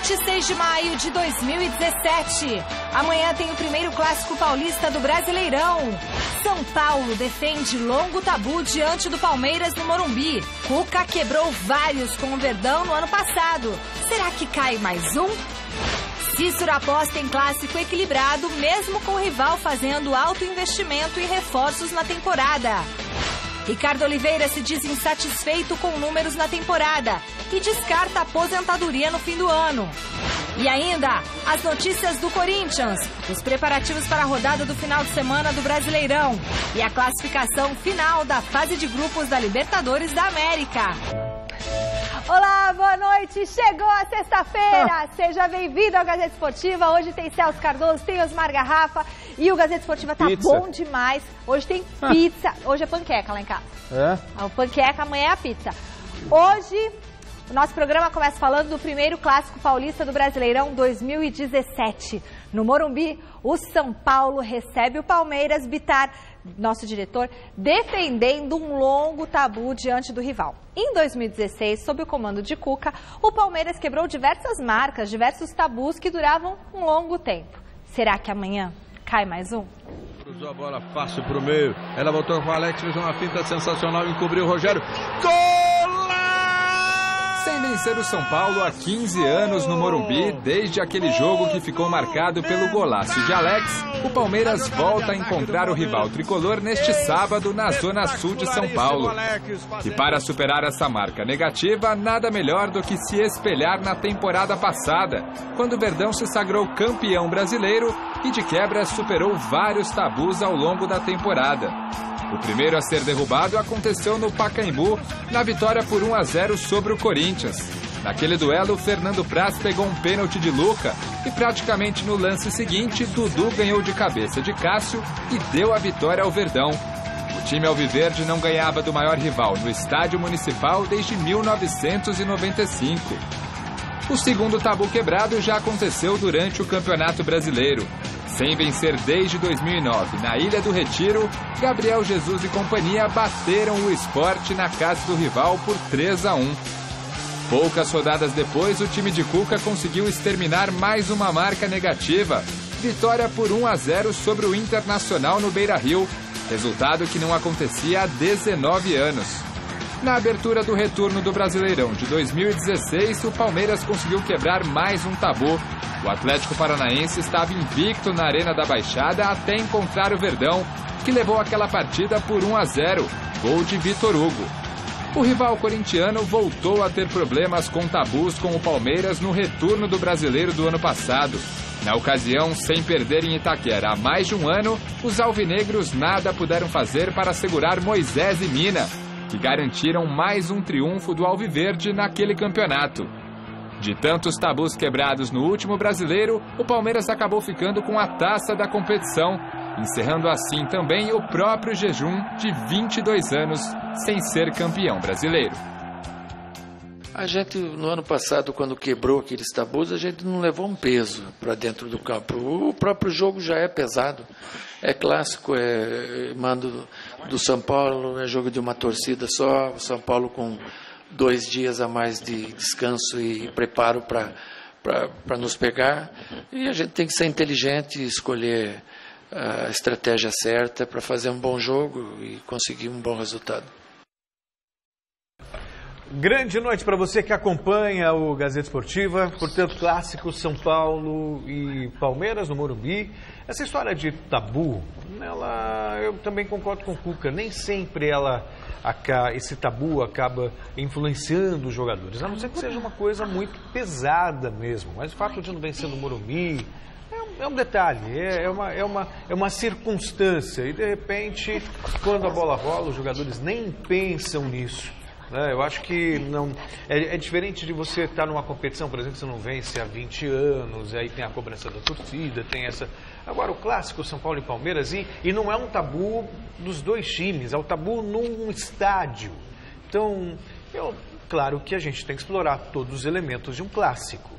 26 de maio de 2017. Amanhã tem o primeiro clássico paulista do Brasileirão. São Paulo defende longo tabu diante do Palmeiras no Morumbi. Cuca quebrou vários com o Verdão no ano passado. Será que cai mais um? Cícero aposta em clássico equilibrado, mesmo com o rival fazendo alto investimento e reforços na temporada. Ricardo Oliveira se diz insatisfeito com números na temporada e descarta a aposentadoria no fim do ano. E ainda, as notícias do Corinthians, os preparativos para a rodada do final de semana do Brasileirão e a classificação final da fase de grupos da Libertadores da América. Olá, boa noite! Chegou a sexta-feira! Seja bem-vindo ao Gazeta Esportiva. Hoje tem Celso Cardoso, tem Osmar Garrafa e o Gazeta Esportiva tá bom demais. Hoje tem pizza, hoje é panqueca lá em casa. É? O panqueca, amanhã é a pizza. Hoje, o nosso programa começa falando do primeiro clássico paulista do Brasileirão 2017. No Morumbi, o São Paulo recebe o Palmeiras. Bitar, nosso diretor, defendendo um longo tabu diante do rival. Em 2016, sob o comando de Cuca, o Palmeiras quebrou diversas marcas, diversos tabus que duravam um longo tempo. Será que amanhã cai mais um? Cruzou a bola fácil para o meio. Ela voltou com o Alex, fez uma finta sensacional, encobriu o Rogério. Golaço! Sem vencer o São Paulo há 15 anos no Morumbi, desde aquele jogo que ficou marcado pelo golaço de Alex, o Palmeiras volta a encontrar o rival tricolor neste sábado na zona sul de São Paulo. E para superar essa marca negativa, nada melhor do que se espelhar na temporada passada, quando o Verdão se sagrou campeão brasileiro e de quebra superou vários tabus ao longo da temporada. O primeiro a ser derrubado aconteceu no Pacaembu, na vitória por 1-0 sobre o Corinthians. Naquele duelo, Fernando Praz pegou um pênalti de Luca e praticamente no lance seguinte, Dudu ganhou de cabeça de Cássio e deu a vitória ao Verdão. O time alviverde não ganhava do maior rival no Estádio Municipal desde 1995. O segundo tabu quebrado já aconteceu durante o Campeonato Brasileiro. Sem vencer desde 2009 na Ilha do Retiro, Gabriel Jesus e companhia bateram o Sport na casa do rival por 3-1. Poucas rodadas depois, o time de Cuca conseguiu exterminar mais uma marca negativa. Vitória por 1-0 sobre o Internacional no Beira-Rio, resultado que não acontecia há 19 anos. Na abertura do retorno do Brasileirão de 2016, o Palmeiras conseguiu quebrar mais um tabu. O Atlético Paranaense estava invicto na Arena da Baixada até encontrar o Verdão, que levou aquela partida por 1-0, gol de Vitor Hugo. O rival corintiano voltou a ter problemas com tabus com o Palmeiras no retorno do Brasileiro do ano passado. Na ocasião, sem perder em Itaquera há mais de um ano, os alvinegros nada puderam fazer para segurar Moisés e Mina, que garantiram mais um triunfo do Alviverde naquele campeonato. De tantos tabus quebrados no último Brasileiro, o Palmeiras acabou ficando com a taça da competição, encerrando assim também o próprio jejum de 22 anos sem ser campeão brasileiro. A gente, no ano passado, quando quebrou aqueles tabus, a gente não levou um peso para dentro do campo. O próprio jogo já é pesado. É clássico, é mando do São Paulo, é jogo de uma torcida só. O São Paulo com 2 dias a mais de descanso e preparo para nos pegar. E a gente tem que ser inteligente e escolher a estratégia certa para fazer um bom jogo e conseguir um bom resultado. Grande noite para você que acompanha o Gazeta Esportiva. Portanto, clássico São Paulo e Palmeiras no Morumbi. Essa história de tabu, eu também concordo com o Cuca. Nem sempre esse tabu acaba influenciando os jogadores. A não ser que seja uma coisa muito pesada mesmo. Mas o fato de não vencer no Morumbi é um detalhe, é uma circunstância. E de repente, quando a bola rola, os jogadores nem pensam nisso. Eu acho que não é diferente de você estar numa competição, por exemplo, que você não vence há 20 anos, aí tem a cobrança da torcida, tem essa... Agora, o clássico São Paulo e Palmeiras, e não é um tabu dos dois times, é um tabu num estádio. Então, claro que a gente tem que explorar todos os elementos de um clássico,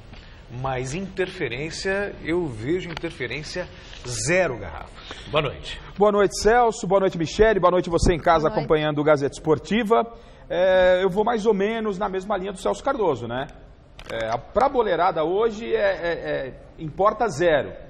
mas interferência, eu vejo interferência zero, Garrafa. Boa noite. Boa noite, Celso, boa noite, Michele, boa noite você em casa acompanhando o Gazeta Esportiva. Eu vou mais ou menos na mesma linha do Celso Cardoso, né? Para a boleirada hoje importa 0.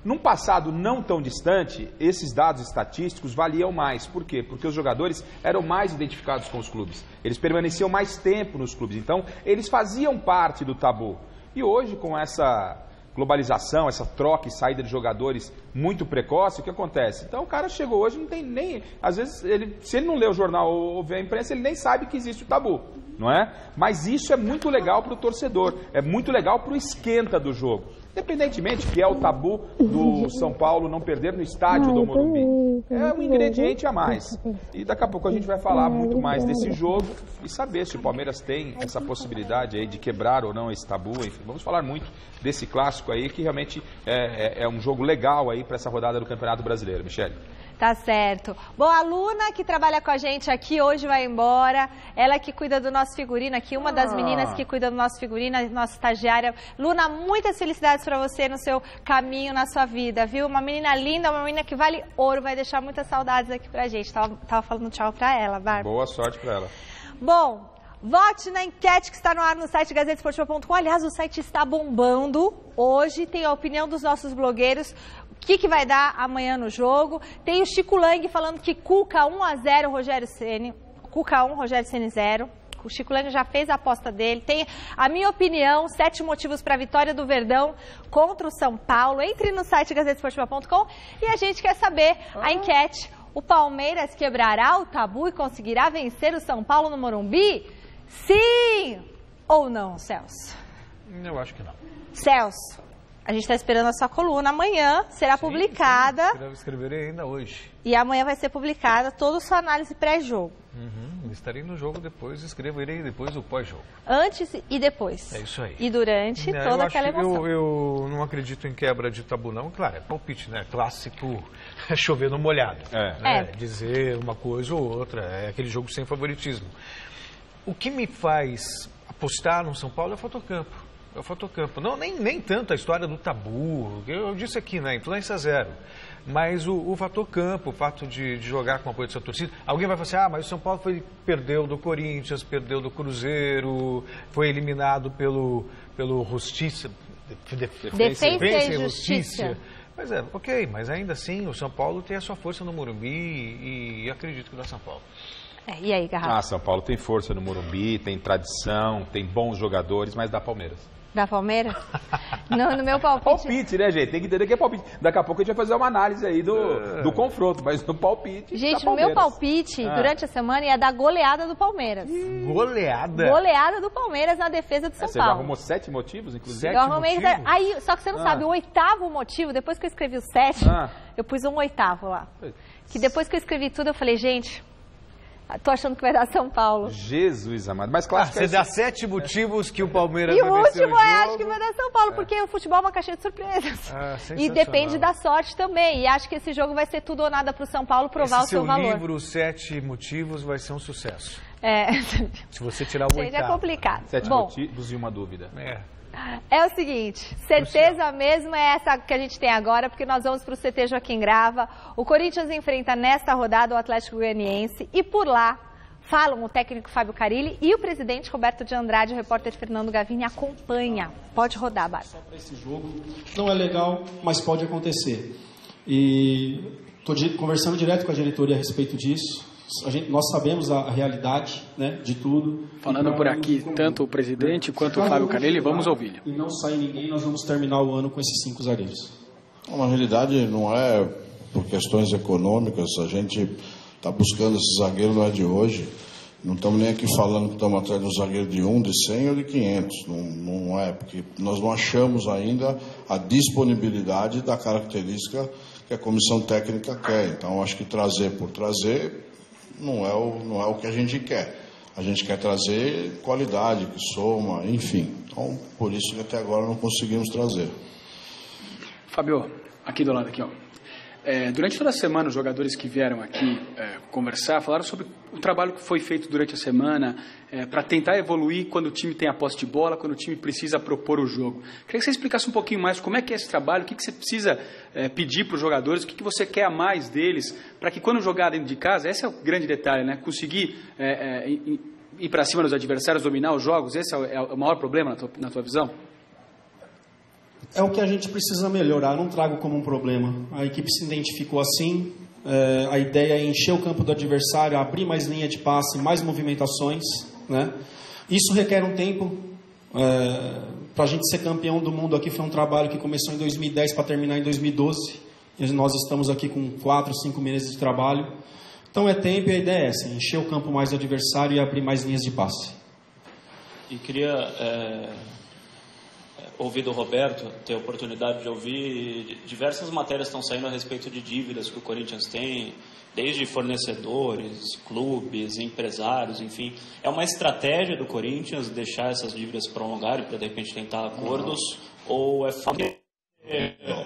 Num passado não tão distante, esses dados estatísticos valiam mais. Por quê? Porque os jogadores eram mais identificados com os clubes. Eles permaneciam mais tempo nos clubes. Então, eles faziam parte do tabu. E hoje, com essa globalização, essa troca e saída de jogadores muito precoce, o que acontece? Então, o cara chegou hoje, não tem nem... Às vezes, se ele não lê o jornal ou vê a imprensa, ele nem sabe que existe o tabu, não é? Mas isso é muito legal para o torcedor, é muito legal para o esquenta do jogo. Independentemente que é o tabu do São Paulo não perder no estádio do Morumbi. É um ingrediente a mais. E daqui a pouco a gente vai falar muito mais desse jogo e saber se o Palmeiras tem essa possibilidade aí de quebrar ou não esse tabu. Enfim, vamos falar muito desse clássico aí, que realmente é um jogo legal aí para essa rodada do Campeonato Brasileiro. Michele. Tá certo. Bom, a Luna, que trabalha com a gente aqui, hoje vai embora. Ela que cuida do nosso figurino aqui, uma das meninas que cuida do nosso figurino, a nossa estagiária. Luna, muitas felicidades para você no seu caminho, na sua vida, viu? Uma menina linda, uma menina que vale ouro, vai deixar muitas saudades aqui pra gente. Tava falando tchau pra ela, Bárbara. Boa sorte pra ela. Bom, vote na enquete que está no ar no site gazetesportiva.com. Aliás, o site está bombando. Hoje tem a opinião dos nossos blogueiros. O que vai dar amanhã no jogo? Tem o Chico Lang falando que Cuca 1-0, Rogério Ceni. Cuca 1, Rogério Ceni 0. O Chico Lang já fez a aposta dele. Tem a minha opinião, 7 motivos para a vitória do Verdão contra o São Paulo. Entre no site gazetesportiva.com e a gente quer saber a enquete. O Palmeiras quebrará o tabu e conseguirá vencer o São Paulo no Morumbi? Sim ou não, Celso? Eu acho que não. Celso, a gente está esperando a sua coluna. Amanhã será publicada. Escreverei ainda hoje. E amanhã vai ser publicada toda a sua análise pré-jogo. Estarei no jogo depois, escreverei depois o pós-jogo. Antes e depois. É isso aí. E durante toda aquela emoção. Eu não acredito em quebra de tabu, não. Claro, é palpite, né? Clássico, é chover no molhado. Dizer uma coisa ou outra. É aquele jogo sem favoritismo. O que me faz apostar no São Paulo é o fotocampo. É o fotocampo. Não, nem tanto a história do tabu. Eu disse aqui, né? Influência 0. Mas o fator campo, o fato de jogar com o apoio da sua torcida. Alguém vai falar assim, mas o São Paulo perdeu do Corinthians, perdeu do Cruzeiro, foi eliminado pelo Justiça. Defensa e Justiça. Mas ok, mas ainda assim o São Paulo tem a sua força no Morumbi e acredito que dá São Paulo. E aí, Garrafa? São Paulo tem força no Morumbi, tem tradição, tem bons jogadores, mas dá Palmeiras. Da Palmeiras? Não, no meu palpite. Palpite, né, gente? Tem que entender que é palpite. Daqui a pouco a gente vai fazer uma análise aí do confronto, mas no palpite. Gente, no meu palpite, durante a semana, ia dar goleada do Palmeiras. Goleada? Goleada do Palmeiras na defesa do São Paulo. Você já arrumou 7 motivos, inclusive? 7 motivos? Aí, só que você não sabe, o 8º motivo, depois que eu escrevi o 7, eu pus um 8º lá. Que depois que eu escrevi tudo, eu falei, gente, tô achando que vai dar São Paulo. Jesus amado. Mas claro, você dá 7 motivos que o Palmeiras vai vencer o jogo. E o último acho que vai dar São Paulo, porque o futebol é uma caixinha de surpresas. E depende da sorte também. E acho que esse jogo vai ser tudo ou nada pro São Paulo provar o seu valor. Esse seu livro, 7 motivos, vai ser um sucesso. Se você tirar o 8º. É complicado. 7 motivos e uma dúvida. É o seguinte, certeza mesmo é essa que a gente tem agora, porque nós vamos para o CT Joaquim Grava. O Corinthians enfrenta nesta rodada o Atlético Goianiense e por lá falam o técnico Fábio Carille e o presidente Roberto de Andrade, o repórter Fernando Gavini acompanha. Pode rodar, Bárbara. Só para esse jogo não é legal, mas pode acontecer. E estou conversando direto com a diretoria a respeito disso. Nós sabemos a realidade, né, de tudo. Falando por aqui, tanto o presidente quanto o Fábio Carille, vamos ouvir. E não sair ninguém, nós vamos terminar o ano com esses 5 zagueiros. Na realidade, não é por questões econômicas. A gente está buscando esse zagueiro, não é de hoje. Não estamos nem aqui falando que estamos atrás de um zagueiro de 1, de 100 ou de 500. Não é, porque nós não achamos ainda a disponibilidade da característica que a comissão técnica quer. Então, acho que trazer por trazer não é o que a gente quer. A gente quer trazer qualidade, que soma, enfim. Então, por isso que até agora não conseguimos trazer. Fábio, aqui do lado, aqui, ó. Durante toda a semana, os jogadores que vieram aqui conversar falaram sobre o trabalho que foi feito durante a semana para tentar evoluir quando o time tem a posse de bola, quando o time precisa propor o jogo. Queria que você explicasse um pouquinho mais como é que é esse trabalho, o que você precisa pedir para os jogadores, o que você quer a mais deles, para que quando jogar dentro de casa, esse é o grande detalhe, né? Conseguir ir para cima dos adversários, dominar os jogos? Esse é o maior problema na tua visão? É o que a gente precisa melhorar, não trago como um problema. A equipe se identificou assim, a ideia é encher o campo do adversário, abrir mais linha de passe, mais movimentações, né? Isso requer um tempo. Para a gente ser campeão do mundo aqui foi um trabalho que começou em 2010 para terminar em 2012. E nós estamos aqui com 4, 5 meses de trabalho. Então é tempo e a ideia é essa, encher o campo mais do adversário e abrir mais linhas de passe. E queria ouvir do Roberto, ter a oportunidade de ouvir, diversas matérias estão saindo a respeito de dívidas que o Corinthians tem, desde fornecedores, clubes, empresários, enfim. É uma estratégia do Corinthians deixar essas dívidas prolongarem para de repente tentar acordos, ou é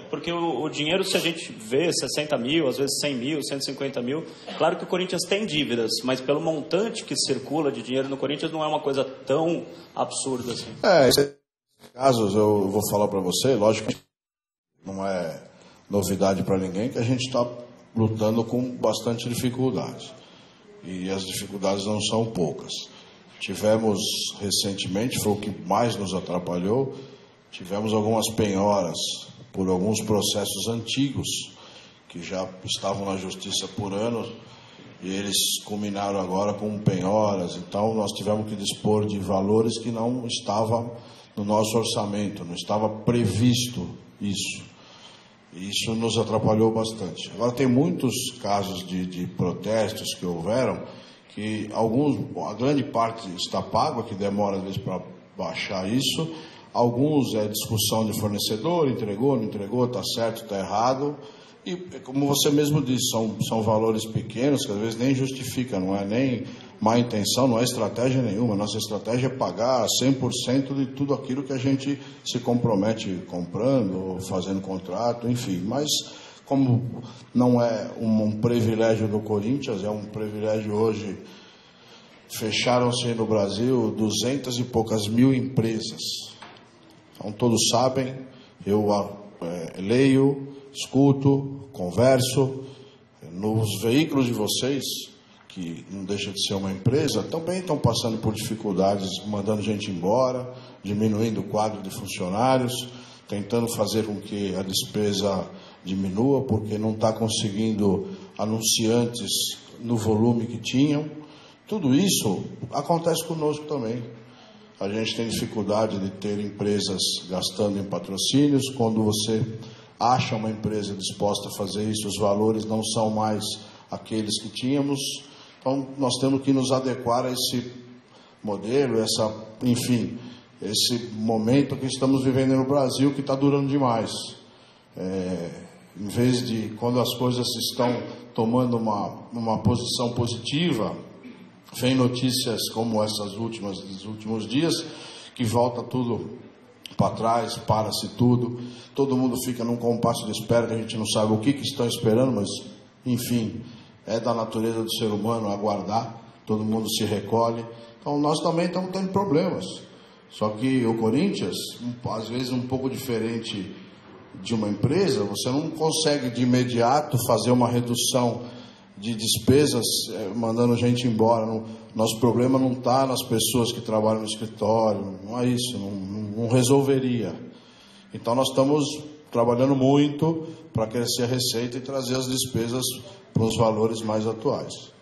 porque o dinheiro, se a gente vê 60 mil, às vezes 100 mil, 150 mil, claro que o Corinthians tem dívidas, mas pelo montante que circula de dinheiro no Corinthians não é uma coisa tão absurda assim. Casos, eu vou falar para você, lógico que não é novidade para ninguém que a gente está lutando com bastante dificuldade. E as dificuldades não são poucas. Tivemos recentemente, foi o que mais nos atrapalhou, tivemos algumas penhoras por alguns processos antigos que já estavam na justiça por anos e eles culminaram agora com penhoras. Então nós tivemos que dispor de valores que não estavam no nosso orçamento, não estava previsto isso. Isso nos atrapalhou bastante. Agora tem muitos casos de protestos que houveram, que a grande parte está pago, que demora às vezes para baixar isso. Alguns é discussão de fornecedor, entregou, não entregou, está certo, está errado. E como você mesmo disse, são valores pequenos que às vezes nem justifica, não é nem má intenção, não é estratégia nenhuma. Nossa estratégia é pagar 100% de tudo aquilo que a gente se compromete comprando, ou fazendo contrato, enfim. Mas como não é um privilégio do Corinthians, é um privilégio hoje, fecharam-se no Brasil 200 e poucas mil empresas. Então todos sabem, eu leio, escuto, converso, nos veículos de vocês, que não deixa de ser uma empresa, também estão passando por dificuldades, mandando gente embora, diminuindo o quadro de funcionários, tentando fazer com que a despesa diminua, porque não está conseguindo anunciantes no volume que tinham. Tudo isso acontece conosco também. A gente tem dificuldade de ter empresas gastando em patrocínios. Quando você acha uma empresa disposta a fazer isso, os valores não são mais aqueles que tínhamos. Então, nós temos que nos adequar a esse modelo, esse momento que estamos vivendo no Brasil, que está durando demais. Em vez de, quando as coisas estão tomando uma posição positiva, vem notícias como essas dos últimos dias, que volta tudo para trás, para-se tudo, todo mundo fica num compasso de espera, que a gente não sabe o que estão esperando, mas, enfim, é da natureza do ser humano aguardar, todo mundo se recolhe. Então nós também estamos tendo problemas. Só que o Corinthians, às vezes um pouco diferente de uma empresa, você não consegue de imediato fazer uma redução de despesas mandando gente embora. Nosso problema não está nas pessoas que trabalham no escritório, não é isso, não resolveria. Então nós estamos trabalhando muito para crescer a receita e trazer as despesas para os valores mais atuais.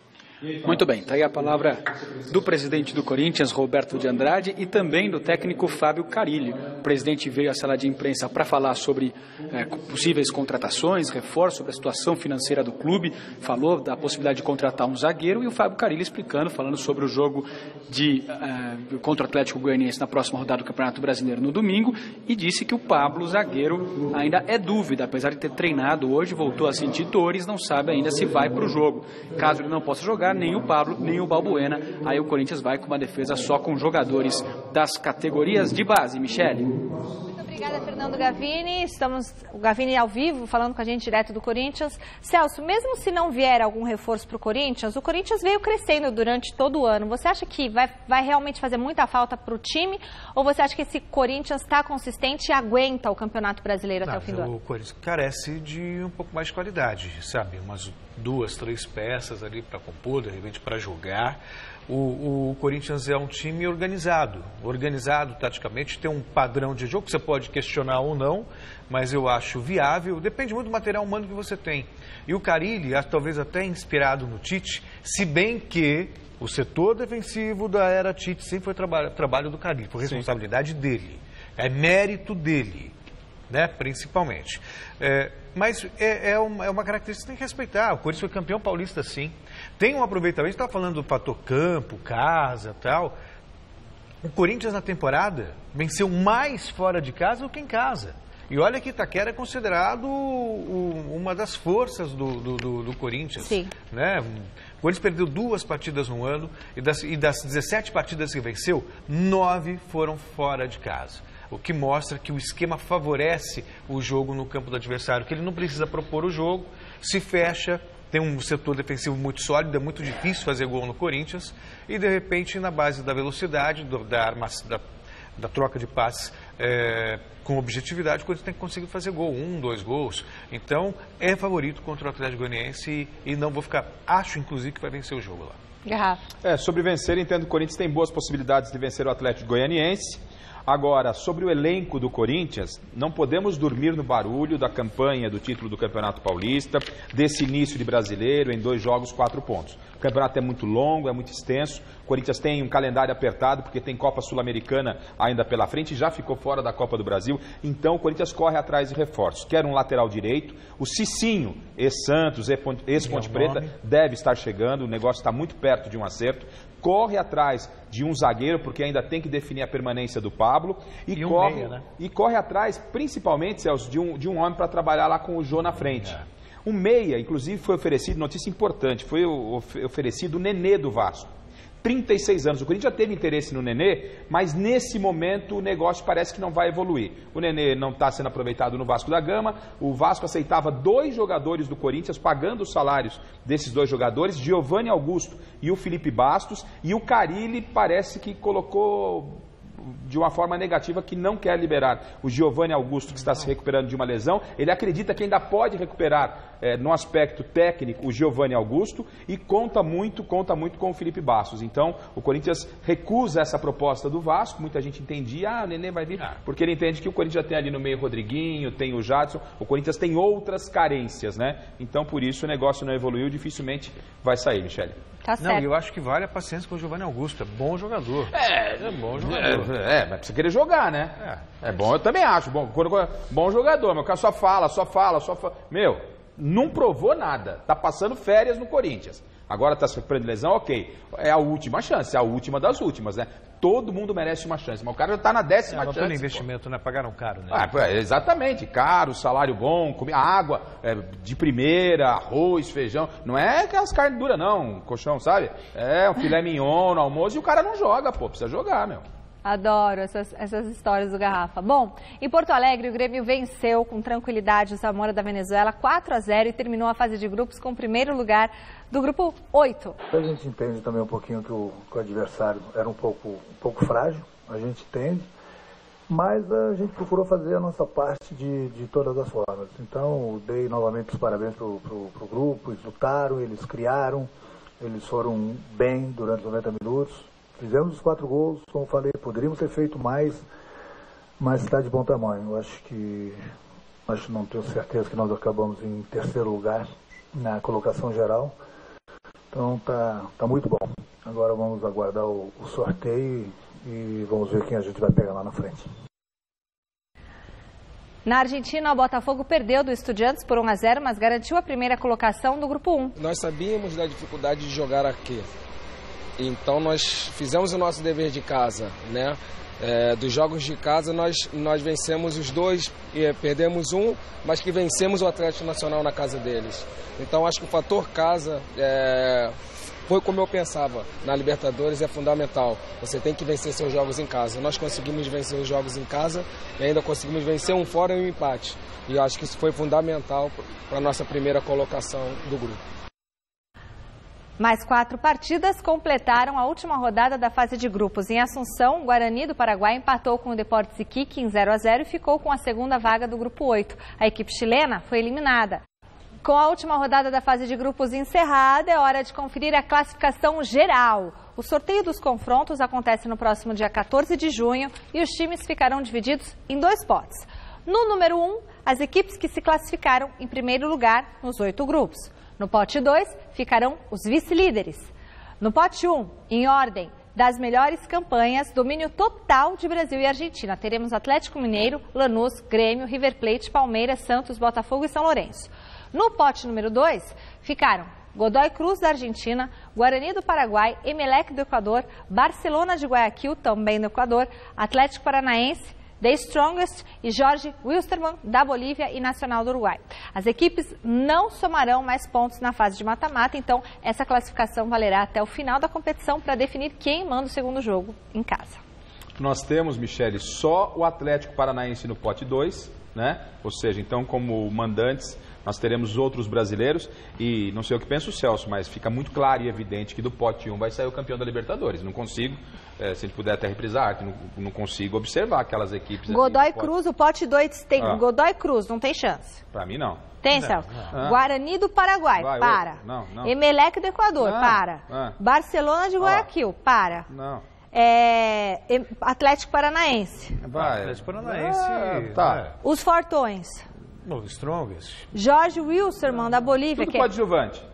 Muito bem, está aí a palavra do presidente do Corinthians, Roberto de Andrade, e também do técnico Fábio Carille. O presidente veio à sala de imprensa para falar sobre possíveis contratações, reforço, sobre a situação financeira do clube, falou da possibilidade de contratar um zagueiro, e o Fábio Carille explicando, falando sobre o jogo contra o Atlético Goianiense na próxima rodada do Campeonato Brasileiro no domingo, e disse que o Pablo, zagueiro, ainda é dúvida, apesar de ter treinado hoje, voltou a sentir dores, não sabe ainda se vai para o jogo. Caso ele não possa jogar, nem o Pablo, nem o Balbuena, aí o Corinthians vai com uma defesa só com jogadores das categorias de base. Michele. Muito obrigada, Fernando Gavini. O Gavini ao vivo, falando com a gente direto do Corinthians. Celso, mesmo se não vier algum reforço para o Corinthians veio crescendo durante todo o ano. Você acha que vai realmente fazer muita falta para o time? Ou você acha que esse Corinthians está consistente e aguenta o Campeonato Brasileiro até o fim do ano? O Corinthians carece de um pouco mais de qualidade, sabe? Umas 2, 3 peças ali para compor, de repente para jogar. O Corinthians é um time organizado taticamente, tem um padrão de jogo que você pode questionar ou não, mas eu acho viável, depende muito do material humano que você tem. E o Carille, talvez até inspirado no Tite, se bem que o setor defensivo da era Tite sempre foi trabalho do Carille, foi responsabilidade dele, é mérito dele, né, principalmente. Mas é uma característica que tem que respeitar. O Corinthians foi campeão paulista, sim. Tem um aproveitamento, a gente está falando do fator campo, casa, tal. O Corinthians na temporada venceu mais fora de casa do que em casa. E olha que Itaquera é considerado uma das forças do Corinthians. Sim. Né? O Corinthians perdeu 2 partidas no ano e das 17 partidas que venceu, 9 foram fora de casa. O que mostra que o esquema favorece o jogo no campo do adversário, que ele não precisa propor o jogo, se fecha, tem um setor defensivo muito sólido, é muito difícil fazer gol no Corinthians, e de repente, na base da velocidade, da troca de passes com objetividade, o Corinthians tem que conseguir fazer gol, 1, 2 gols. Então, é favorito contra o Atlético Goianiense e não vou ficar, acho inclusive que vai vencer o jogo lá. Garrafa. Sobre vencer, entendo que o Corinthians tem boas possibilidades de vencer o Atlético Goianiense. Agora, sobre o elenco do Corinthians, não podemos dormir no barulho da campanha do título do Campeonato Paulista, desse início de brasileiro, em 2 jogos, 4 pontos. O campeonato é muito longo, é muito extenso, o Corinthians tem um calendário apertado, porque tem Copa Sul-Americana ainda pela frente, já ficou fora da Copa do Brasil, então o Corinthians corre atrás de reforços. Quer um lateral direito, o Cicinho, ex-Santos, ex-Ponte Preta, deve estar chegando, o negócio está muito perto de um acerto. Corre atrás de um zagueiro, porque ainda tem que definir a permanência do Pablo. E corre atrás, principalmente, Celso, de um homem para trabalhar lá com o Jô na frente. Um meia, inclusive, foi oferecido, notícia importante, foi oferecido o Nenê do Vasco. 36 anos. O Corinthians já teve interesse no Nenê, mas nesse momento o negócio parece que não vai evoluir. O Nenê não está sendo aproveitado no Vasco da Gama. O Vasco aceitava 2 jogadores do Corinthians, pagando os salários desses 2 jogadores, Giovanni Augusto e o Felipe Bastos. E o Carille parece que colocou de uma forma negativa, que não quer liberar o Giovanni Augusto, que está se recuperando de uma lesão. Ele acredita que ainda pode recuperar no aspecto técnico o Giovanni Augusto e conta muito com o Felipe Bastos. Então o Corinthians recusa essa proposta do Vasco. Muita gente entendia, o Nenê vai vir, porque ele entende que o Corinthians já tem ali no meio o Rodriguinho, tem o Jadson, o Corinthians tem outras carências, né? Então por isso o negócio não evoluiu, dificilmente vai sair, Michele. Tá certo. Não, eu acho que vale a paciência com o Giovanni Augusto, é bom jogador. É bom jogador. Mas precisa querer jogar, né? É bom, eu também acho. Bom jogador, meu cara só fala. Meu, não provou nada. Tá passando férias no Corinthians. Agora tá se recuperando de lesão, ok. É a última chance, é a última das últimas, né? Todo mundo merece uma chance, mas o cara já tá na 10ª chance. Pelo investimento, né? Pagaram caro, né? Exatamente, caro, salário bom, água de primeira, arroz, feijão. Não é aquelas carnes duras, não, colchão, sabe? É um filé mignon no almoço e o cara não joga, precisa jogar, meu. Adoro essas histórias do Garrafa. Bom, em Porto Alegre, o Grêmio venceu com tranquilidade o Zamora da Venezuela 4-0 e terminou a fase de grupos com o primeiro lugar do grupo 8. A gente entende também um pouquinho que o adversário era um pouco frágil, a gente entende, mas a gente procurou fazer a nossa parte de todas as formas. Então, dei novamente os parabéns para o grupo, eles lutaram, eles criaram, eles foram bem durante os 90 minutos. Fizemos os 4 gols, como falei, poderíamos ter feito mais, mas está de bom tamanho. Não tenho certeza que nós acabamos em 3º lugar na colocação geral. Então tá muito bom. Agora vamos aguardar o sorteio e vamos ver quem a gente vai pegar lá na frente. Na Argentina, o Botafogo perdeu do Estudiantes por 1-0, mas garantiu a primeira colocação do grupo 1. Nós sabíamos da dificuldade de jogar aqui. Então nós fizemos o nosso dever de casa, né? Dos jogos de casa nós vencemos os 2, perdemos 1, mas que vencemos o Atlético Nacional na casa deles. Então acho que o fator casa foi como eu pensava, na Libertadores é fundamental. Você tem que vencer seus jogos em casa. Nós conseguimos vencer os jogos em casa e ainda conseguimos vencer um fora e um empate. E acho que isso foi fundamental para a nossa primeira colocação do grupo. Mais 4 partidas completaram a última rodada da fase de grupos. Em Assunção, o Guarani do Paraguai empatou com o Deportes Iquique em 0-0 e ficou com a segunda vaga do grupo 8. A equipe chilena foi eliminada. Com a última rodada da fase de grupos encerrada, é hora de conferir a classificação geral. O sorteio dos confrontos acontece no próximo dia 14 de junho e os times ficarão divididos em 2 potes. No número 1, as equipes que se classificaram em primeiro lugar nos 8 grupos. No pote 2, ficarão os vice-líderes. No pote 1, em ordem das melhores campanhas, domínio total de Brasil e Argentina. Teremos Atlético Mineiro, Lanús, Grêmio, River Plate, Palmeiras, Santos, Botafogo e São Lourenço. No pote número 2, ficaram Godoy Cruz da Argentina, Guarani do Paraguai, Emelec do Equador, Barcelona de Guayaquil, também do Equador, Atlético Paranaense, The Strongest e Jorge Wilstermann da Bolívia e Nacional do Uruguai. As equipes não somarão mais pontos na fase de mata-mata, então essa classificação valerá até o final da competição para definir quem manda o segundo jogo em casa. Nós temos, Michele, só o Atlético Paranaense no pote 2, né? Ou seja, então como mandantes nós teremos outros brasileiros e não sei o que pensa o Celso, mas fica muito claro e evidente que do pote 1 vai sair o campeão da Libertadores. Não consigo, se a gente puder até reprisar, não consigo observar aquelas equipes. Godoy Cruz, o pote 2 tem Godoy Cruz, não tem chance. Pra mim não. Tem, Celso? Guarani do Paraguai, para. Não. Emelec do Equador, para. Barcelona de Guayaquil, para. Não. Atlético Paranaense. Atlético Paranaense. Tá. Os Fortões. O Strongest. Jorge Wilstermann da Bolívia. Tudo coadjuvante.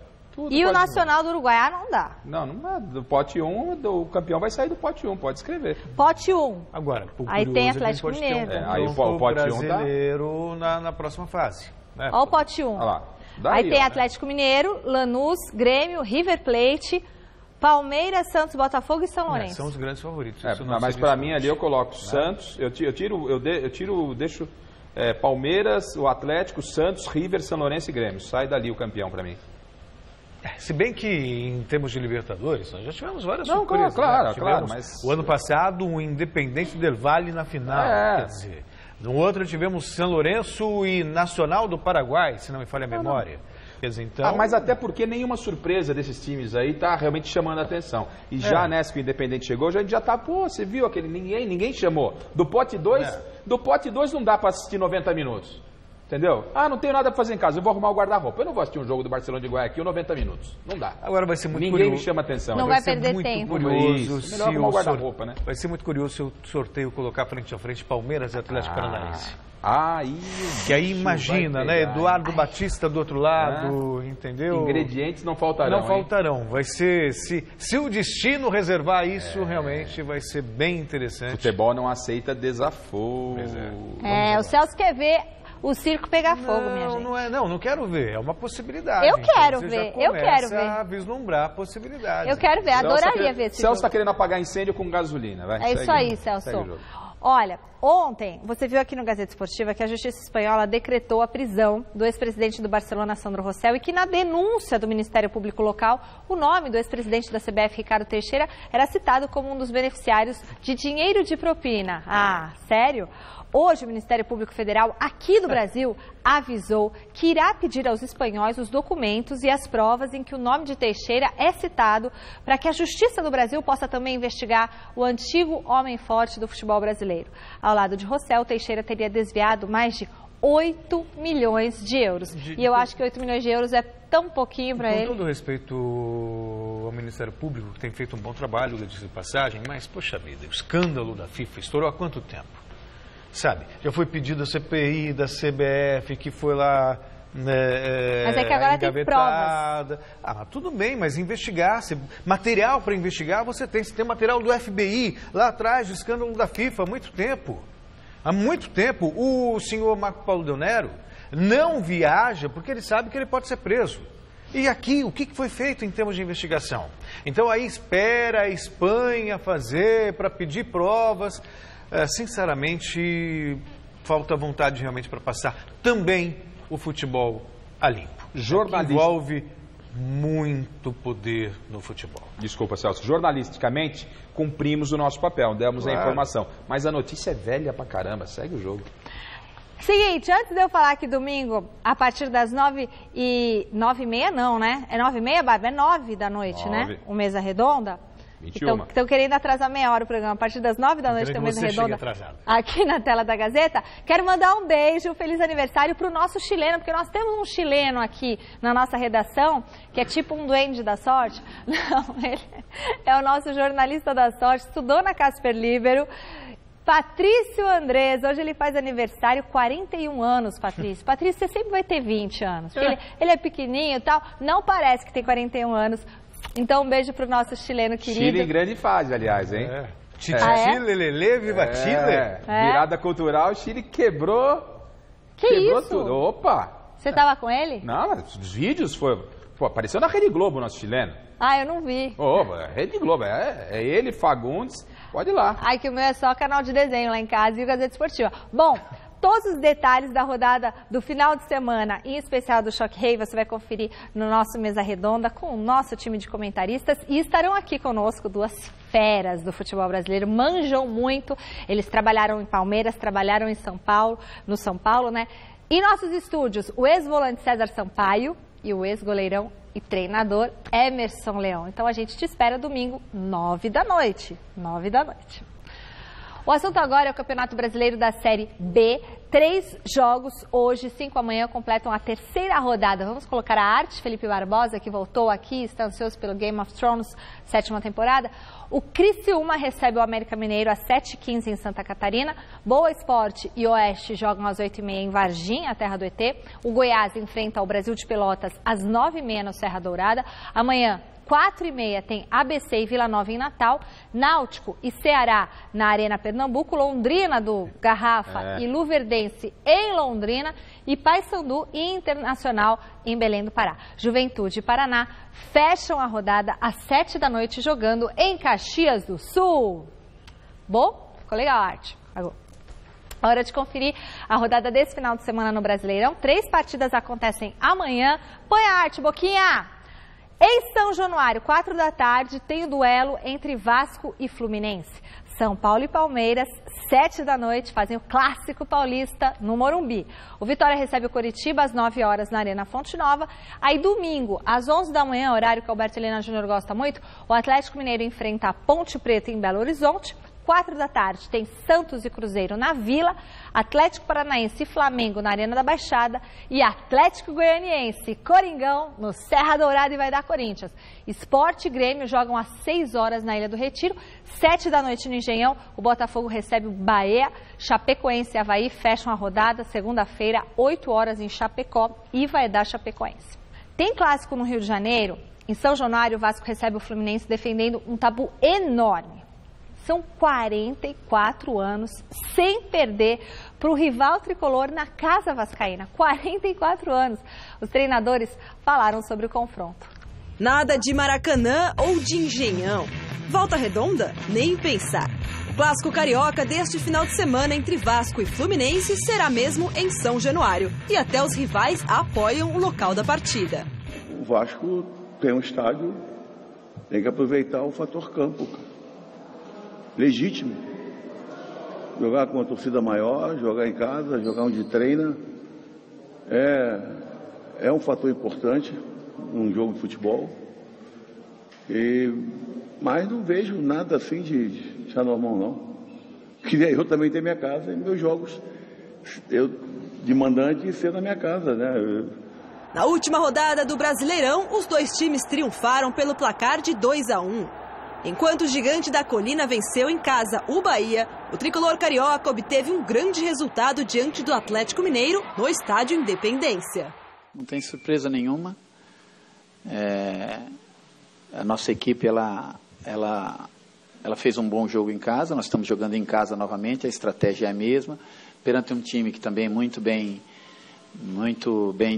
E o Nacional do Uruguai. Ah, não dá. Não dá. Do pote 1, o campeão vai sair do pote 1, pode escrever. Pote 1. Agora, aí tem Atlético Mineiro. Aí o pote brasileiro na próxima fase. Olha o pote 1. Aí tem Atlético Mineiro, Lanús, Grêmio, River Plate, Palmeiras, Santos, Botafogo e São Lourenço. São os grandes favoritos. Mas para mim ali eu coloco Santos, deixo Palmeiras, o Atlético, Santos, River, São Lourenço e Grêmio. Sai dali o campeão para mim. Se bem que em termos de Libertadores, nós já tivemos várias surpresas. Claro, mas o ano passado o Independente del Valle na final, quer dizer. No outro tivemos São Lourenço e Nacional do Paraguai, se não me falha a memória. Quer dizer, então... mas até porque nenhuma surpresa desses times aí tá realmente chamando a atenção. E já nessa que o Independente chegou, a gente já tá, você viu aquele, ninguém chamou. Do pote 2 não dá para assistir 90 minutos. Entendeu? Não tenho nada para fazer em casa, eu vou arrumar o guarda-roupa. Eu não vou assistir um jogo do Barcelona de Guayaquil 90 minutos. Não dá. Agora vai ser muito curioso. Ninguém me chama atenção. Não vai perder tempo. Melhor arrumar o guarda-roupa, né? Vai ser muito curioso se o sorteio colocar frente a frente Palmeiras e Atlético Paranaense. Que aí imagina, né? Eduardo Batista do outro lado, entendeu? Ingredientes não faltarão. Não faltarão. Vai ser, se o destino reservar isso, realmente vai ser bem interessante. Futebol não aceita desaforo. O Celso quer ver o circo pegar fogo, minha gente. Não quero ver. É uma possibilidade. Eu quero ver. Eu quero ver. A vislumbrar a possibilidade. Eu quero ver. Adoraria ver esse Celso está querendo apagar incêndio com gasolina. É isso aí, Celso. Olha, ontem, você viu aqui no Gazeta Esportiva que a Justiça Espanhola decretou a prisão do ex-presidente do Barcelona, Sandro Rosell, e que na denúncia do Ministério Público Local, o nome do ex-presidente da CBF, Ricardo Teixeira, era citado como um dos beneficiários de dinheiro de propina. Sério? Hoje, o Ministério Público Federal, aqui do Brasil, avisou que irá pedir aos espanhóis os documentos e as provas em que o nome de Teixeira é citado para que a Justiça do Brasil possa também investigar o antigo homem forte do futebol brasileiro. Ao lado de Rosell, Teixeira teria desviado mais de 8 milhões de euros. E eu acho que 8 milhões de euros é tão pouquinho para ele. Com todo respeito ao Ministério Público, que tem feito um bom trabalho, de passagem, mas, poxa vida, o escândalo da FIFA estourou há quanto tempo? Sabe, já foi pedido a CPI da CBF, que foi lá mas é que agora tem provas. Tudo bem, mas investigar, material para investigar você tem. Você tem material do FBI lá atrás, do escândalo da FIFA, há muito tempo. Há muito tempo, o senhor Marco Paulo Del Nero não viaja porque ele sabe que ele pode ser preso. E aqui, o que foi feito em termos de investigação? Então aí espera a Espanha fazer para pedir provas. Sinceramente, falta vontade realmente para passar também o futebol a limpo. Jornalista envolve muito poder no futebol. Desculpa, Celso. Jornalisticamente, cumprimos o nosso papel, demos a informação. Mas a notícia é velha pra caramba, segue o jogo. Seguinte, antes de eu falar que domingo, a partir das 9h30 não, né? É 9h30, Bárbara? É 9 da noite, 9. Né? O Mesa Redonda. 21. Estão querendo atrasar meia hora o programa. A partir das 9 da noite tem Mesa Redonda aqui na tela da Gazeta. Quero mandar um beijo, um feliz aniversário para o nosso chileno, porque nós temos um chileno aqui na nossa redação, que é tipo um duende da sorte. Não, ele é o nosso jornalista da sorte, estudou na Casper Libero. Patrício Andrés, hoje ele faz aniversário, 41 anos, Patrício. Patrício, você sempre vai ter 20 anos, porque ele é pequenininho e tal, não parece que tem 41 anos. Então, um beijo pro nosso chileno querido. Chile em grande fase, aliás, hein? Chile, Lelê, viva Chile! Virada cultural, Chile quebrou isso? Tudo. Opa! Você tava com ele? Não, os vídeos apareceu na Rede Globo, o nosso chileno. Ah, eu não vi. Rede Globo, é ele, Fagundes, pode ir lá. Ai, que o meu é só canal de desenho lá em casa e o Gazeta Esportiva. Bom, todos os detalhes da rodada do final de semana, em especial do Choque Rei, você vai conferir no nosso Mesa Redonda com o nosso time de comentaristas. E estarão aqui conosco duas feras do futebol brasileiro, manjam muito. Eles trabalharam em Palmeiras, trabalharam em São Paulo, no São Paulo, né? Em nossos estúdios, o ex-volante César Sampaio e o ex-goleirão e treinador Emerson Leão. Então a gente te espera domingo, 9 da noite. 9 da noite. O assunto agora é o Campeonato Brasileiro da Série B. 3 jogos hoje, 5 amanhã, completam a terceira rodada. Vamos colocar a arte, Felipe Barbosa, que voltou aqui, está ansioso pelo Game of Thrones, 7ª temporada. O Criciúma recebe o América Mineiro às 7h15 em Santa Catarina. Boa Esporte e Oeste jogam às 8h30 em Varginha, a terra do ET. O Goiás enfrenta o Brasil de Pelotas às 9h30 no Serra Dourada. Amanhã, 4h30 tem ABC e Vila Nova em Natal, Náutico e Ceará na Arena Pernambuco, Londrina do Garrafa e Luverdense em Londrina e Paysandu e Internacional em Belém do Pará. Juventude e Paraná fecham a rodada às 7 da noite jogando em Caxias do Sul. Bom? Ficou legal a arte. Hora de conferir a rodada desse final de semana no Brasileirão. 3 partidas acontecem amanhã. Põe a arte, Boquinha! Em São Januário, 4 da tarde, tem o duelo entre Vasco e Fluminense. São Paulo e Palmeiras, 7 da noite, fazem o clássico paulista no Morumbi. O Vitória recebe o Coritiba às 9 horas na Arena Fonte Nova. Aí domingo, às 11 da manhã, horário que o Alberto Helena Júnior gosta muito, o Atlético Mineiro enfrenta a Ponte Preta em Belo Horizonte. 4 da tarde tem Santos e Cruzeiro na Vila, Atlético Paranaense e Flamengo na Arena da Baixada e Atlético Goianiense e Coringão no Serra Dourada e vai dar Corinthians. Sport e Grêmio jogam às 6 horas na Ilha do Retiro, 7 da noite no Engenhão, o Botafogo recebe o Bahia, Chapecoense e Avaí fecham a rodada, segunda-feira, 8 horas em Chapecó e vai dar Chapecoense. Tem clássico no Rio de Janeiro, em São Januário o Vasco recebe o Fluminense defendendo um tabu enorme. São 44 anos sem perder para o rival tricolor na Casa Vascaína. 44 anos. Os treinadores falaram sobre o confronto. Nada de Maracanã ou de Engenhão. Volta Redonda? Nem pensar. O clássico carioca deste final de semana entre Vasco e Fluminense será mesmo em São Januário. E até os rivais apoiam o local da partida. O Vasco tem um estádio, tem que aproveitar o fator campo, legítimo. Jogar com uma torcida maior, jogar em casa, jogar onde treina, é um fator importante num jogo de futebol. Mas não vejo nada assim de anormal, não. Queria eu também ter minha casa e meus jogos, eu de mandante ser na minha casa, né? Na última rodada do Brasileirão, os dois times triunfaram pelo placar de 2-1. Enquanto o Gigante da Colina venceu em casa o Bahia, o tricolor carioca obteve um grande resultado diante do Atlético Mineiro no estádio Independência. Não tem surpresa nenhuma. A nossa equipe ela fez um bom jogo em casa, nós estamos jogando em casa novamente, a estratégia é a mesma, perante um time que também muito bem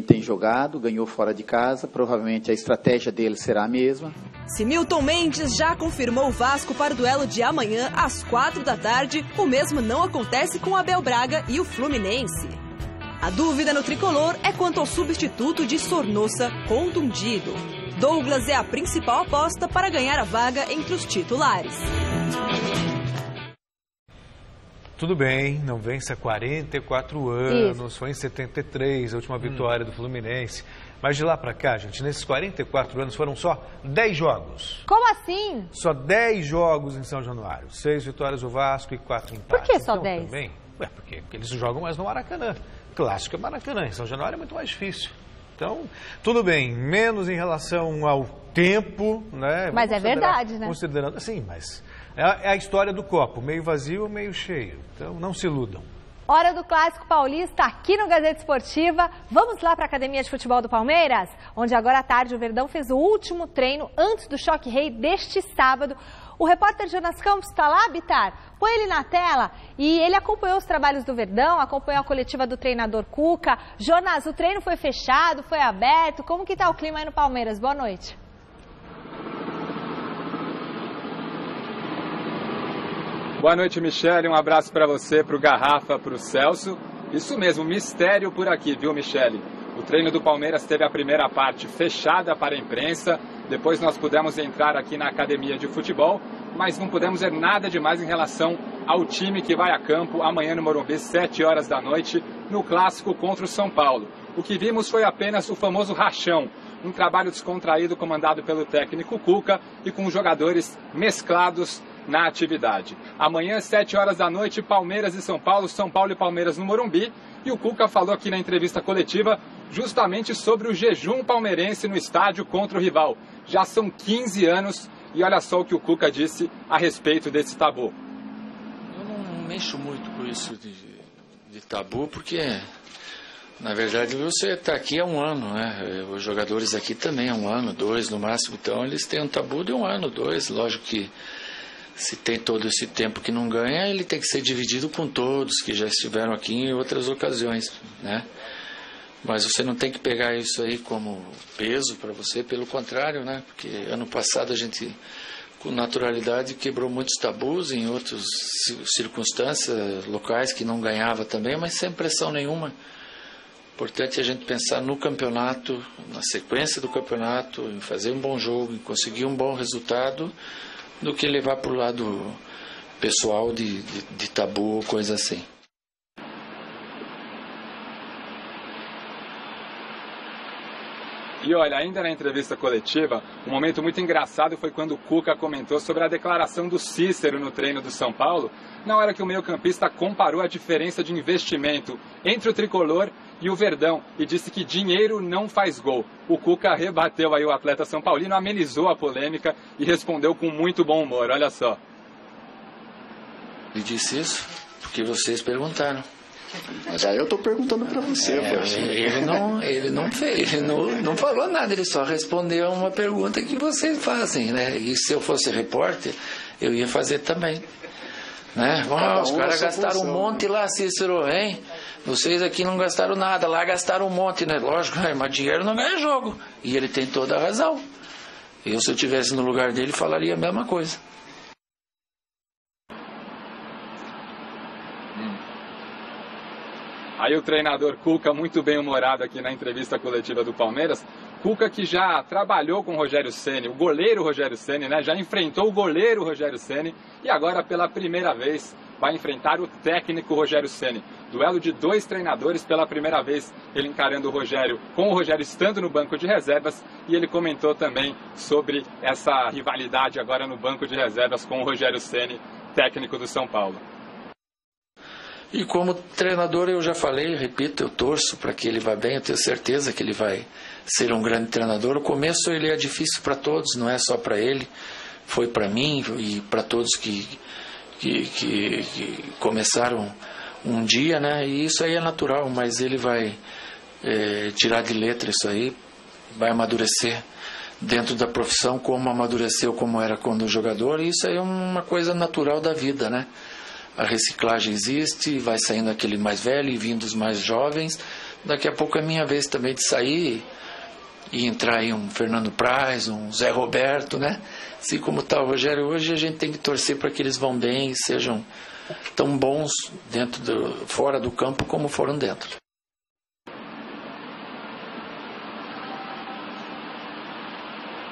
tem jogado, ganhou fora de casa, provavelmente a estratégia dele será a mesma. Similton Mendes já confirmou o Vasco para o duelo de amanhã às 4 da tarde, o mesmo não acontece com Abel Braga e o Fluminense. A dúvida no tricolor é quanto ao substituto de Sornosa contundido. Douglas é a principal aposta para ganhar a vaga entre os titulares. Tudo bem, não vence há 44 anos, foi em 73 a última vitória do Fluminense. Mas de lá para cá, gente, nesses 44 anos foram só 10 jogos. Como assim? Só 10 jogos em São Januário. 6 vitórias do Vasco e 4 empates. Por que só então, 10? Também, porque eles jogam mais no Maracanã. Clássico é Maracanã. Em São Januário é muito mais difícil. Então, tudo bem, menos em relação ao tempo, né? Mas é verdade, né? Considerando, sim, mas é a história do copo, meio vazio ou meio cheio. Então, não se iludam. Hora do Clássico Paulista aqui no Gazeta Esportiva. Vamos lá para a Academia de Futebol do Palmeiras, onde agora à tarde o Verdão fez o último treino antes do Choque Rei deste sábado. O repórter Jonas Campos está lá, Bitar? Põe ele na tela e ele acompanhou os trabalhos do Verdão, acompanhou a coletiva do treinador Cuca. Jonas, o treino foi fechado, foi aberto? Como que está o clima aí no Palmeiras? Boa noite. Boa noite, Michele. Um abraço para você, para o Garrafa, para o Celso. Isso mesmo, mistério por aqui, viu, Michele? O treino do Palmeiras teve a primeira parte fechada para a imprensa. Depois nós pudemos entrar aqui na academia de futebol, mas não pudemos ver nada demais em relação ao time que vai a campo amanhã no Morumbi, 7 horas da noite, no Clássico contra o São Paulo. O que vimos foi apenas o famoso rachão, um trabalho descontraído comandado pelo técnico Cuca e com jogadores mesclados na atividade. Amanhã, 7 horas da noite, Palmeiras e São Paulo e Palmeiras no Morumbi. E o Cuca falou aqui na entrevista coletiva justamente sobre o jejum palmeirense no estádio contra o rival. Já são 15 anos e olha só o que o Cuca disse a respeito desse tabu. Eu não mexo muito com isso de tabu, porque na verdade você está aqui há 1 ano, né? Os jogadores aqui também há 1 ano, 2 no máximo, então eles têm um tabu de 1 ano, 2, lógico que se tem todo esse tempo que não ganha, ele tem que ser dividido com todos que já estiveram aqui em outras ocasiões, né? Mas você não tem que pegar isso aí como peso para você, pelo contrário, né? Porque ano passado a gente, com naturalidade, quebrou muitos tabus em outras circunstâncias locais que não ganhava também, mas sem pressão nenhuma. Importante é a gente pensar no campeonato, na sequência do campeonato, em fazer um bom jogo, em conseguir um bom resultado, do que levar para o lado pessoal de tabu ou coisa assim. E olha, ainda na entrevista coletiva, um momento muito engraçado foi quando o Cuca comentou sobre a declaração do Cícero no treino do São Paulo, na hora que o meio-campista comparou a diferença de investimento entre o Tricolor e o Verdão e disse que dinheiro não faz gol. O Cuca rebateu aí o atleta são paulino, amenizou a polêmica e respondeu com muito bom humor. Olha só. Ele disse isso porque vocês perguntaram. Mas aí eu tô perguntando para você, Ele não falou nada, ele só respondeu a uma pergunta que vocês fazem, né? E se eu fosse repórter, eu ia fazer também. Né? Os caras gastaram um monte lá, Cícero, hein? Vocês aqui não gastaram nada, lá gastaram um monte, né? Lógico, mas dinheiro não ganha jogo. E ele tem toda a razão. Se eu estivesse no lugar dele, falaria a mesma coisa. Aí o treinador Cuca, muito bem humorado aqui na entrevista coletiva do Palmeiras. Cuca que já trabalhou com o Rogério Ceni, o goleiro Rogério Ceni, né? Já enfrentou o goleiro Rogério Ceni e agora pela primeira vez vai enfrentar o técnico Rogério Ceni. Duelo de 2 treinadores pela primeira vez, ele encarando o Rogério, com o Rogério estando no banco de reservas, e ele comentou também sobre essa rivalidade agora no banco de reservas com o Rogério Ceni, técnico do São Paulo. E como treinador eu já falei, repito, eu torço para que ele vá bem, eu tenho certeza que ele vai ser um grande treinador. O começo ele é difícil para todos, não é só para ele, foi para mim e para todos que começaram um dia, né? E isso aí é natural, mas ele vai tirar de letra isso aí, vai amadurecer dentro da profissão como amadureceu, como era quando jogador, e isso aí é uma coisa natural da vida, né? A reciclagem existe, vai saindo aquele mais velho e vindo os mais jovens. Daqui a pouco é minha vez também de sair e entrar aí um Fernando Praz, um Zé Roberto, né? Assim como está o Rogério hoje, a gente tem que torcer para que eles vão bem e sejam tão bons fora do campo como foram dentro.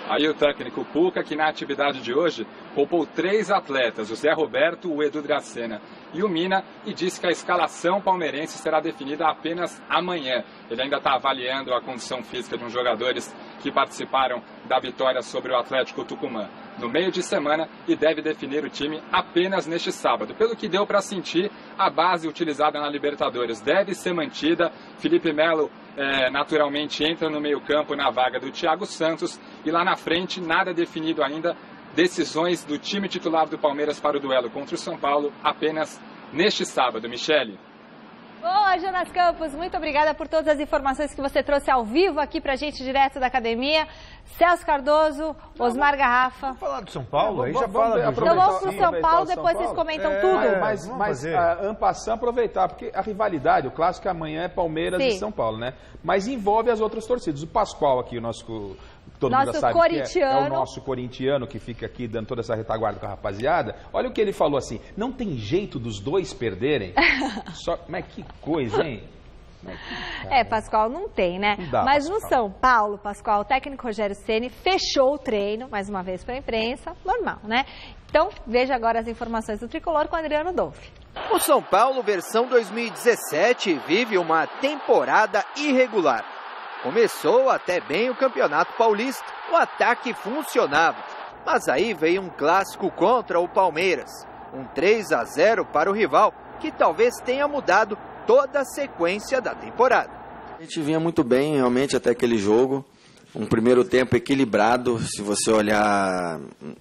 Aí o técnico Puca, que na atividade de hoje poupou 3 atletas, o Zé Roberto, o Edu Dracena e o Mina, e disse que a escalação palmeirense será definida apenas amanhã. Ele ainda está avaliando a condição física de uns jogadores que participaram da vitória sobre o Atlético Tucumã no meio de semana e deve definir o time apenas neste sábado. Pelo que deu para sentir, a base utilizada na Libertadores deve ser mantida. Felipe Melo naturalmente entra no meio-campo na vaga do Thiago Santos e lá na frente nada definido ainda. Decisões do time titular do Palmeiras para o duelo contra o São Paulo apenas neste sábado. Michele. Boa, Jonas Campos, muito obrigada por todas as informações que você trouxe ao vivo aqui pra gente, direto da academia. Celso Cardoso, Osmar Garrafa. Vamos falar do São Paulo? Aí já vamos fala do Então vamos pro São Paulo, depois vocês comentam tudo. Mas en passant, aproveitar, porque a rivalidade, o clássico amanhã é Palmeiras e São Paulo, né? Mas envolve as outras torcidas. O Pascoal aqui, o nosso... Todo mundo já sabe que é o nosso corintiano que fica aqui dando toda essa retaguarda com a rapaziada. Olha o que ele falou assim, não tem jeito dos dois perderem? Mas que coisa, hein? Pascoal, não tem, né? Não dá, mas Pascoal. No São Paulo, Pascoal, o técnico Rogério Ceni fechou o treino, mais uma vez para a imprensa, normal, né? Então, veja agora as informações do Tricolor com Adriano Dolfi. O São Paulo, versão 2017, vive uma temporada irregular. Começou até bem o Campeonato Paulista, o ataque funcionava. Mas aí veio um clássico contra o Palmeiras. Um 3-0 para o rival, que talvez tenha mudado toda a sequência da temporada. A gente vinha muito bem realmente até aquele jogo. Um primeiro tempo equilibrado, se você olhar,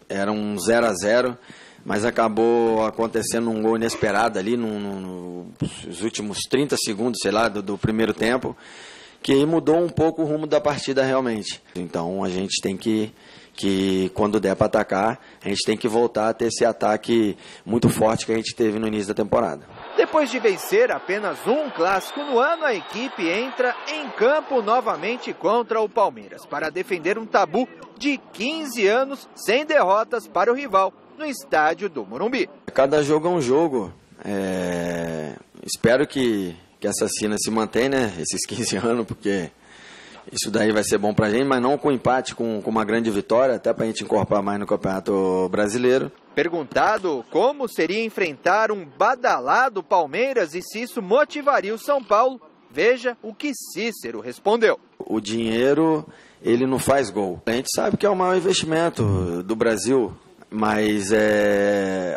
era um 0-0. Mas acabou acontecendo um gol inesperado ali nos últimos 30 segundos, sei lá, do primeiro tempo, que mudou um pouco o rumo da partida realmente. Então a gente tem que quando der para atacar, a gente tem que voltar a ter esse ataque muito forte que a gente teve no início da temporada. Depois de vencer apenas um clássico no ano, a equipe entra em campo novamente contra o Palmeiras para defender um tabu de 15 anos sem derrotas para o rival no estádio do Morumbi. Cada jogo é um jogo. Espero que essa cena se mantenha, né, esses 15 anos, porque isso daí vai ser bom pra gente, mas não com empate, com uma grande vitória, até pra gente incorporar mais no Campeonato Brasileiro. Perguntado como seria enfrentar um badalado Palmeiras e se isso motivaria o São Paulo, veja o que Cícero respondeu. O dinheiro, ele não faz gol. A gente sabe que é o maior investimento do Brasil, mas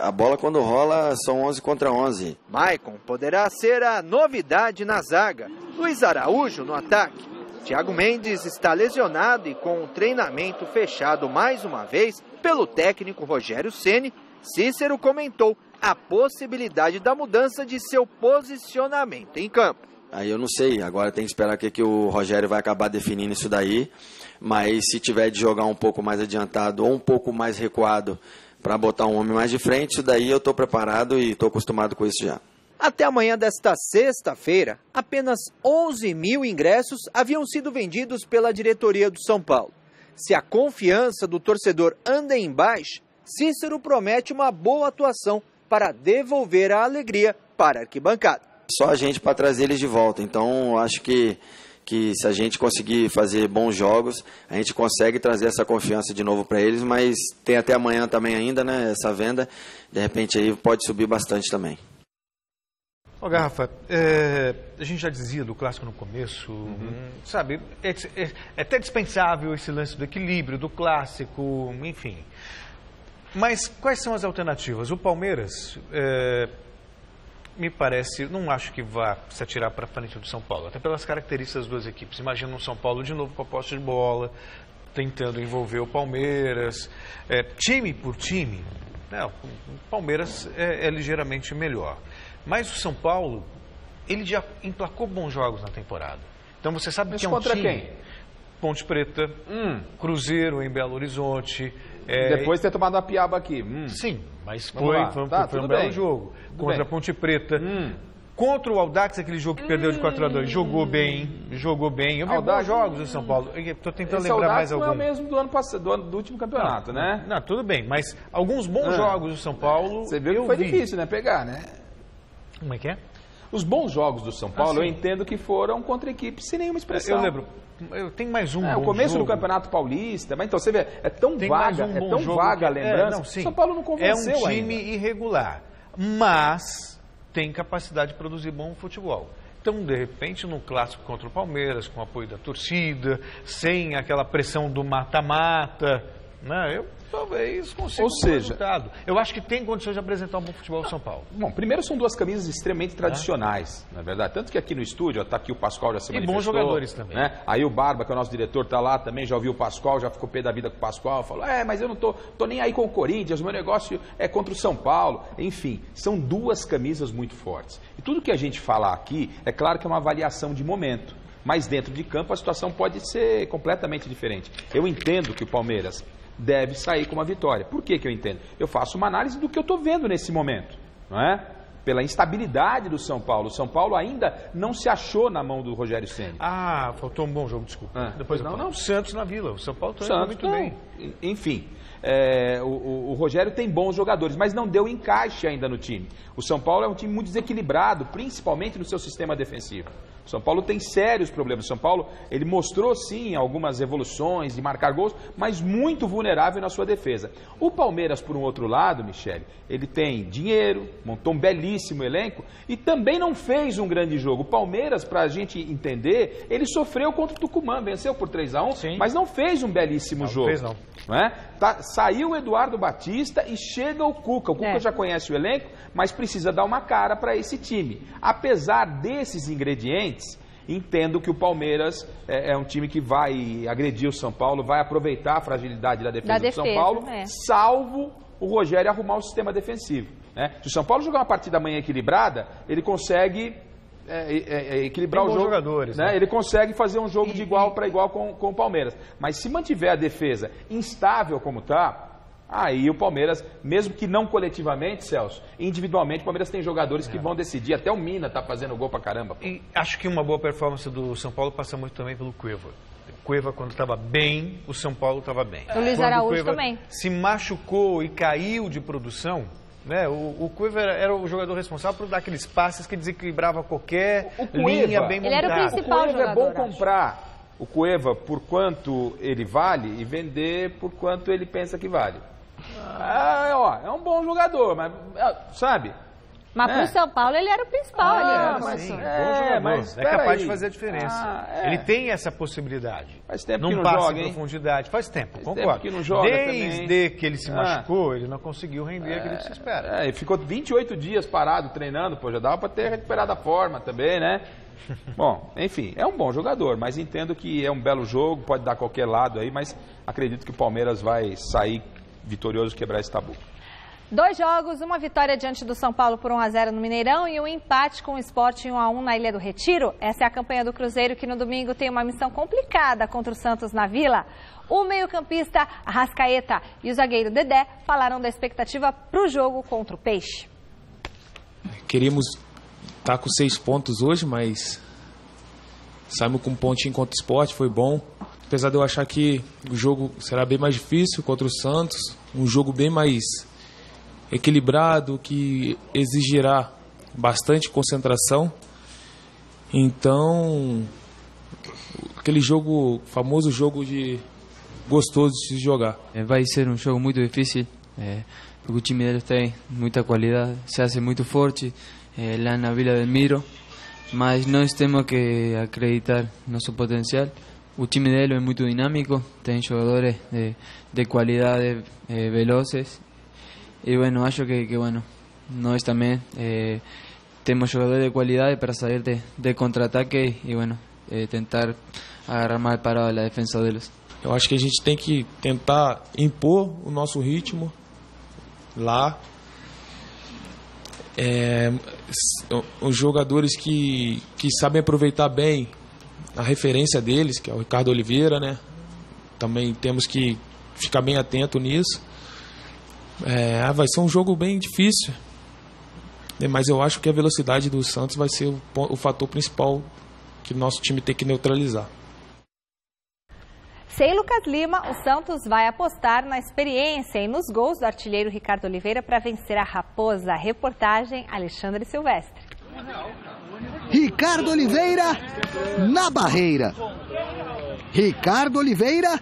a bola quando rola são 11 contra 11. Maicon poderá ser a novidade na zaga. Luiz Araújo no ataque. Thiago Mendes está lesionado e com o treinamento fechado mais uma vez pelo técnico Rogério Ceni, Cícero comentou a possibilidade da mudança de seu posicionamento em campo. Aí eu não sei, agora tem que esperar que o Rogério vai acabar definindo isso daí, mas se tiver de jogar um pouco mais adiantado ou um pouco mais recuado para botar um homem mais de frente, isso daí eu estou preparado e estou acostumado com isso já. Até amanhã desta sexta-feira, apenas 11 mil ingressos haviam sido vendidos pela diretoria do São Paulo. Se a confiança do torcedor anda em baixa, Cícero promete uma boa atuação para devolver a alegria para a arquibancada. Só a gente para trazer eles de volta, então eu acho que se a gente conseguir fazer bons jogos, a gente consegue trazer essa confiança de novo para eles, mas tem até amanhã também ainda, né, essa venda, de repente aí pode subir bastante também. Ô, Garrafa, a gente já dizia do clássico no começo, sabe, é até dispensável esse lance do equilíbrio, do clássico, enfim. Mas quais são as alternativas? O Palmeiras, me parece, não acho que vá se atirar para frente do São Paulo, até pelas características das duas equipes. Imagina um São Paulo de novo com a posse de bola, tentando envolver o Palmeiras, time por time, né, o Palmeiras é ligeiramente melhor. Mas o São Paulo, ele já emplacou bons jogos na temporada. Então você sabe que é um contra time... quem? Ponte Preta, Cruzeiro em Belo Horizonte. Depois de ter tomado a piaba aqui. Sim, mas foi um belo jogo. Contra a Ponte Preta. Contra o Audax, aquele jogo que perdeu de 4-2. Jogou bem. Eu vi bons jogos do São Paulo. Estou tentando lembrar mais algum. Não é o mesmo do ano passado, do último campeonato, né? Não, tudo bem, mas alguns bons jogos do São Paulo. Você viu que foi difícil, né? Pegar, né? Como é que é? Os bons jogos do São Paulo, eu sim. entendo que foram contra equipes sem nenhuma expressão. Eu lembro, tem mais um bom o começo jogo. do Campeonato Paulista, mas então você vê, é tão vaga a lembrança, sim. São Paulo não convenceu ainda. É um time ainda. irregular, mas tem capacidade de produzir bom futebol. Então, de repente, no clássico contra o Palmeiras, com o apoio da torcida, sem aquela pressão do mata-mata, né? Eu talvez consiga resultado. Eu acho que tem condições de apresentar um bom futebol ao São Paulo. Bom, primeiro são duas camisas extremamente tradicionais, na verdade. Tanto que aqui no estúdio, está aqui o Pascoal, já se manifestou. E bons jogadores também. Né? Aí o Barba, que é o nosso diretor, está lá também, já ouviu o Pascoal, já ficou pé da vida com o Pascoal, falou, mas eu não tô nem aí com o Corinthians, o meu negócio é contra o São Paulo. Enfim, são duas camisas muito fortes. E tudo que a gente falar aqui, é claro que é uma avaliação de momento. Mas dentro de campo a situação pode ser completamente diferente. Eu entendo que o Palmeiras deve sair com uma vitória. Por que eu entendo? Eu faço uma análise do que eu estou vendo nesse momento, não é? Pela instabilidade do São Paulo. O São Paulo ainda não se achou na mão do Rogério Ceni. Faltou um bom jogo, desculpa. Depois não. Santos na Vila. O São Paulo está indo muito bem. Enfim, o Rogério tem bons jogadores, mas não deu encaixe ainda no time. O São Paulo é um time muito desequilibrado, principalmente no seu sistema defensivo. O São Paulo tem sérios problemas. O São Paulo, ele mostrou sim algumas evoluções de marcar gols, mas muito vulnerável na sua defesa. O Palmeiras, por um outro lado, Michele, ele tem dinheiro, montou um belíssimo elenco e também não fez um grande jogo. O Palmeiras, para a gente entender, ele sofreu contra o Tucumã, venceu por 3-1, mas não fez um belíssimo jogo. Não fez não. Não é? Saiu o Eduardo Batista e chega o Cuca. O Cuca já conhece o elenco, mas precisa dar uma cara para esse time. Apesar desses ingredientes, entendo que o Palmeiras é um time que vai agredir o São Paulo, vai aproveitar a fragilidade da defesa do São Paulo, salvo o Rogério arrumar o sistema defensivo. Né? Se o São Paulo jogar uma partida amanhã equilibrada, ele consegue equilibrar o jogo. Jogadores, né? Ele consegue fazer um jogo de igual para igual com o Palmeiras. Mas se mantiver a defesa instável como está, aí o Palmeiras, mesmo que não coletivamente, Celso, individualmente o Palmeiras tem jogadores que vão decidir. Até o Mina tá fazendo gol pra caramba. E acho que uma boa performance do São Paulo passa muito também pelo Cueva. O Cueva, quando estava bem, o São Paulo estava bem. O Luiz Araújo também. Se machucou e caiu de produção, né? O Cueva era o jogador responsável por dar aqueles passes que desequilibrava qualquer linha bem montada. Ele era o principal jogador. É bom comprar o Cueva por quanto ele vale e vender por quanto ele pensa que vale. É um bom jogador, mas sabe? Mas pro São Paulo ele era o principal ali. Bom jogador. É capaz de fazer a diferença. Ele tem essa possibilidade. Faz tempo que não não passa joga, em hein? profundidade. Faz tempo, concordo. Tempo que não joga Desde também. que ele se machucou, ele não conseguiu render aquilo que se espera. E ficou 28 dias parado treinando, já dava para ter recuperado a forma também, né? Bom, enfim, é um bom jogador, mas entendo que é um belo jogo, pode dar qualquer lado aí, mas acredito que o Palmeiras vai sair vitorioso, quebrar esse tabu. 2 jogos, uma vitória diante do São Paulo por 1-0 no Mineirão e um empate com o Sport 1-1 na Ilha do Retiro. Essa é a campanha do Cruzeiro, que no domingo tem uma missão complicada contra o Santos na Vila. O meio-campista Arrascaeta e o zagueiro Dedé falaram da expectativa para o jogo contra o Peixe. Queríamos estar com 6 pontos hoje, mas saímos com um pontinho contra o Sport, foi bom. Apesar de eu achar que o jogo será bem mais difícil contra o Santos, um jogo bem mais equilibrado, que exigirá bastante concentração. Então, aquele jogo, famoso jogo gostoso de se jogar. Vai ser um jogo muito difícil, porque o time deles tem muita qualidade, se hace muito forte lá na Vila Belmiro, mas nós temos que acreditar nosso potencial. O time dele é muito dinâmico, tem jogadores de qualidade velozes. Y bueno, acho que bueno, nós também temos jogadores de qualidade para sair de contra-ataque e bueno, tentar agarrar mais parado a defesa deles. Eu acho que a gente tem que tentar impor o nosso ritmo lá. Os jogadores que sabem aproveitar bem a referência deles, que é o Ricardo Oliveira, né? Também temos que ficar bem atento nisso. Vai ser um jogo bem difícil, mas eu acho que a velocidade do Santos vai ser o fator principal que o nosso time tem que neutralizar. Sem Lucas Lima, o Santos vai apostar na experiência e nos gols do artilheiro Ricardo Oliveira para vencer a Raposa. Reportagem Alexandre Silvestre. Ricardo Oliveira na barreira. Ricardo Oliveira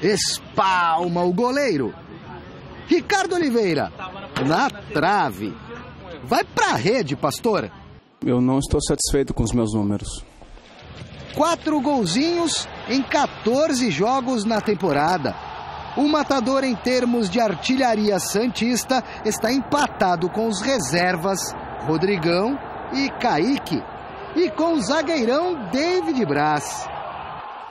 espalma o goleiro. Ricardo Oliveira na trave. Vai pra rede, pastor. Eu não estou satisfeito com os meus números. 4 golzinhos em 14 jogos na temporada. O matador em termos de artilharia santista está empatado com os reservas Rodrigão e Kaique e com o zagueirão David Braz.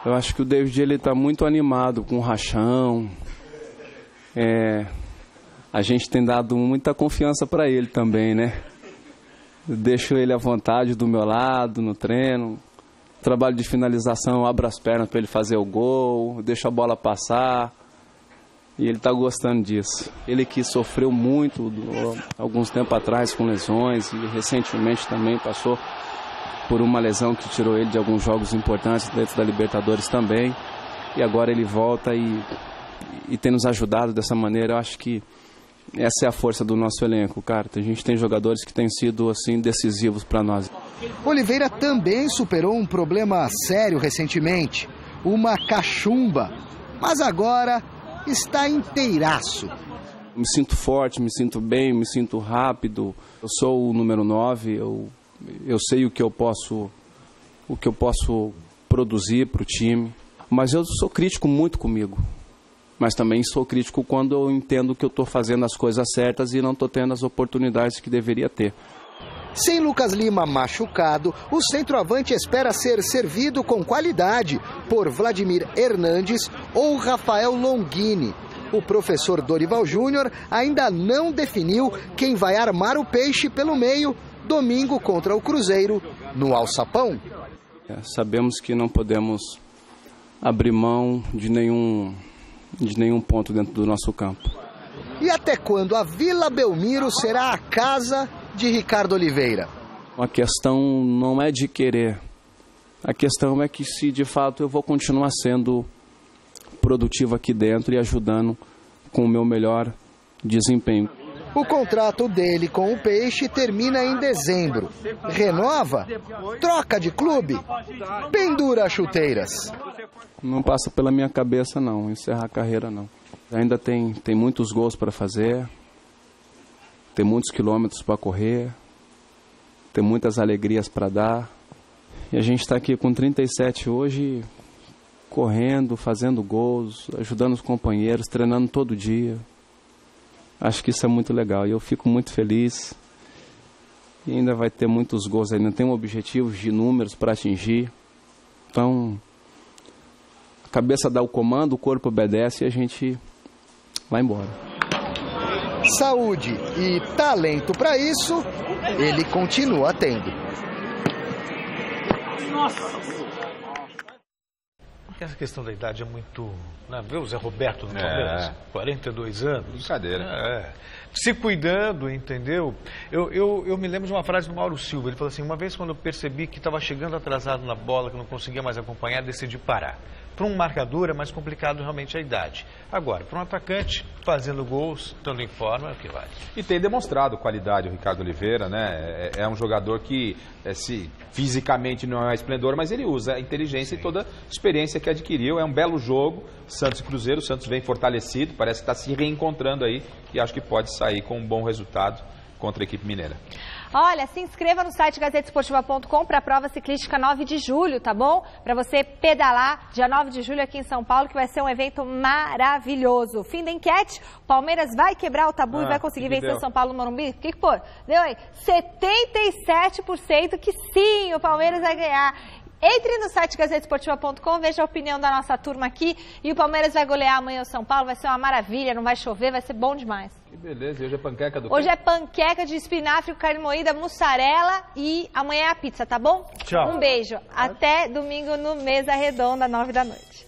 Eu acho que o David ele está muito animado com o rachão. A gente tem dado muita confiança para ele também, né? Eu deixo ele à vontade do meu lado no treino. Trabalho de finalização, eu abro as pernas para ele fazer o gol, deixo a bola passar. E ele está gostando disso. Ele que sofreu muito alguns tempos atrás com lesões e recentemente também passou por uma lesão que tirou ele de alguns jogos importantes dentro da Libertadores também. E agora ele volta e tem nos ajudado dessa maneira. Eu acho que essa é a força do nosso elenco, cara. A gente tem jogadores que têm sido assim decisivos para nós. Oliveira também superou um problema sério recentemente, uma cachumba. Mas agora está inteiraço. Me sinto forte, me sinto bem, me sinto rápido. Eu sou o número 9, eu sei o que eu posso produzir para o time. Mas eu sou crítico muito comigo. Mas também sou crítico quando eu entendo que eu estou fazendo as coisas certas e não estou tendo as oportunidades que deveria ter. Sem Lucas Lima machucado, o centroavante espera ser servido com qualidade por Vladimir Hernandes ou Rafael Longini. O professor Dorival Júnior ainda não definiu quem vai armar o peixe pelo meio domingo contra o Cruzeiro no Alçapão. Sabemos que não podemos abrir mão de nenhum ponto dentro do nosso campo. E até quando a Vila Belmiro será a casa de Ricardo Oliveira? A questão não é de querer. A questão é que se de fato eu vou continuar sendo produtivo aqui dentro e ajudando com o meu melhor desempenho. O contrato dele com o Peixe termina em dezembro. Renova? Troca de clube? Pendura as chuteiras? Não passa pela minha cabeça não, encerrar a carreira não. Ainda tem muitos gols para fazer, tem muitos quilômetros para correr, tem muitas alegrias para dar. E a gente está aqui com 37 hoje, correndo, fazendo gols, ajudando os companheiros, treinando todo dia. Acho que isso é muito legal e eu fico muito feliz. E ainda vai ter muitos gols ainda, tem objetivos de números para atingir. Então, a cabeça dá o comando, o corpo obedece e a gente vai embora. Saúde e talento para isso, ele continua tendo. Nossa! Essa questão da idade é muito... Vê o Zé Roberto no Palmeiras, 42 anos. Brincadeira. Se cuidando, entendeu? Eu me lembro de uma frase do Mauro Silva. Ele falou assim, uma vez quando eu percebi que estava chegando atrasado na bola, que não conseguia mais acompanhar, decidi parar. Para um marcador é mais complicado realmente a idade. Agora, para um atacante, fazendo gols, estando em forma, é o que vale. E tem demonstrado qualidade o Ricardo Oliveira, né? É um jogador que, fisicamente não é esplendor, mas ele usa a inteligência e toda a experiência que adquiriu. É um belo jogo, Santos e Cruzeiro. O Santos vem fortalecido, parece que está se reencontrando aí e acho que pode sair com um bom resultado contra a equipe mineira. Olha, se inscreva no site gazetesportiva.com para a prova ciclística 9 de julho, tá bom? Para você pedalar dia 9 de julho aqui em São Paulo, que vai ser um evento maravilhoso. Fim da enquete, Palmeiras vai quebrar o tabu e vai conseguir vencer o São Paulo no Morumbi? O que pô? Deu aí? 77% que sim, o Palmeiras vai ganhar. Entre no site gazetesportiva.com, veja a opinião da nossa turma aqui. E o Palmeiras vai golear amanhã o São Paulo, vai ser uma maravilha, não vai chover, vai ser bom demais. Que beleza, e hoje é panqueca do Hoje é panqueca de espinafre, carne moída, mussarela e amanhã é a pizza, tá bom? Tchau. Um beijo. Até domingo no Mesa Redonda, 9 da noite.